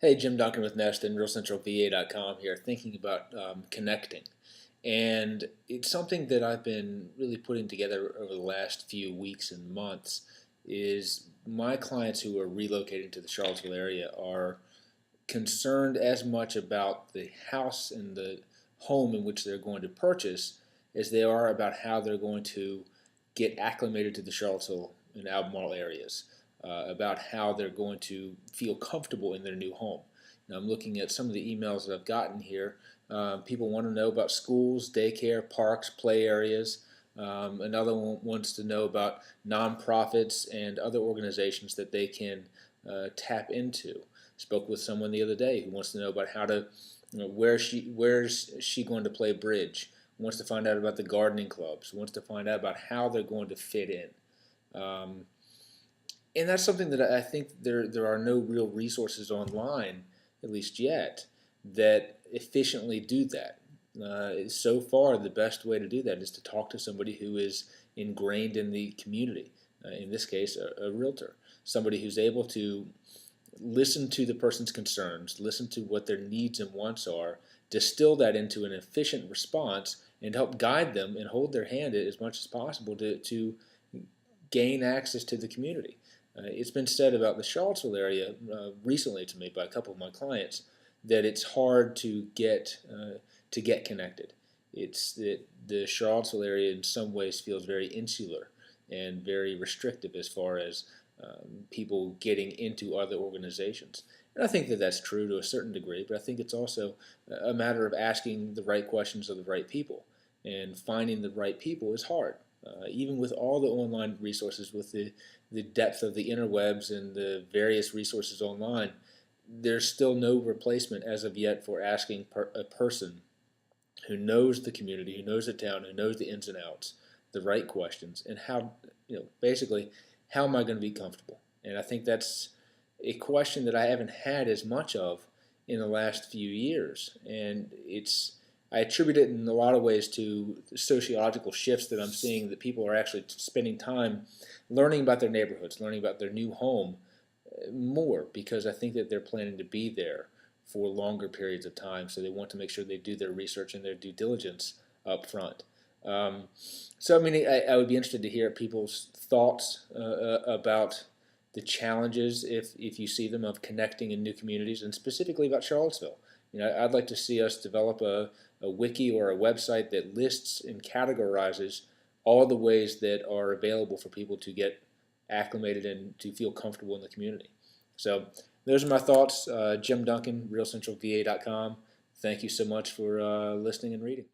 Hey, Jim Duncan with Nest and RealCentralVA.com here, thinking about connecting. And it's something that I've been really putting together over the last few weeks and months is my clients who are relocating to the Charlottesville area are concerned as much about the house and the home in which they're going to purchase as they are about how they're going to get acclimated to the Charlottesville and Albemarle areas, about how they're going to feel comfortable in their new home. Now, I'm looking at some of the emails that I've gotten here. People want to know about schools, daycare, parks, play areas. Another one wants to know about nonprofits and other organizations that they can tap into. Spoke with someone the other day who wants to know about how to, where's she going to play bridge, wants to find out about the gardening clubs, wants to find out about how they're going to fit in. And that's something that I think there are no real resources online, at least yet, that efficiently do that. So far, the best way to do that is to talk to somebody who is ingrained in the community, in this case, a realtor, somebody who's able to listen to the person's concerns, listen to what their needs and wants are, distill that into an efficient response, and help guide them and hold their hand as much as possible to gain access to the community. It's been said about the Charlottesville area recently to me by a couple of my clients that it's hard to get connected. It's that the Charlottesville area in some ways feels very insular and very restrictive as far as people getting into other organizations. And I think that that's true to a certain degree, but I think it's also a matter of asking the right questions of the right people. And finding the right people is hard. Even with all the online resources, with the depth of the interwebs and the various resources online, there's still no replacement as of yet for asking a person who knows the community, who knows the town, who knows the ins and outs, the right questions, and how, basically, how am I going to be comfortable? And I think that's a question that I haven't had as much of in the last few years. And I attribute it in a lot of ways to sociological shifts that I'm seeing, that people are actually spending time learning about their neighborhoods, learning about their new home more, because I think that they're planning to be there for longer periods of time. So they want to make sure they do their research and their due diligence up front. So I mean, I would be interested to hear people's thoughts about the challenges, if you see them, of connecting in new communities, and specifically about Charlottesville. I'd like to see us develop a wiki or a website that lists and categorizes all the ways that are available for people to get acclimated and to feel comfortable in the community. So those are my thoughts. Jim Duncan, RealCentralVA.com. Thank you so much for listening and reading.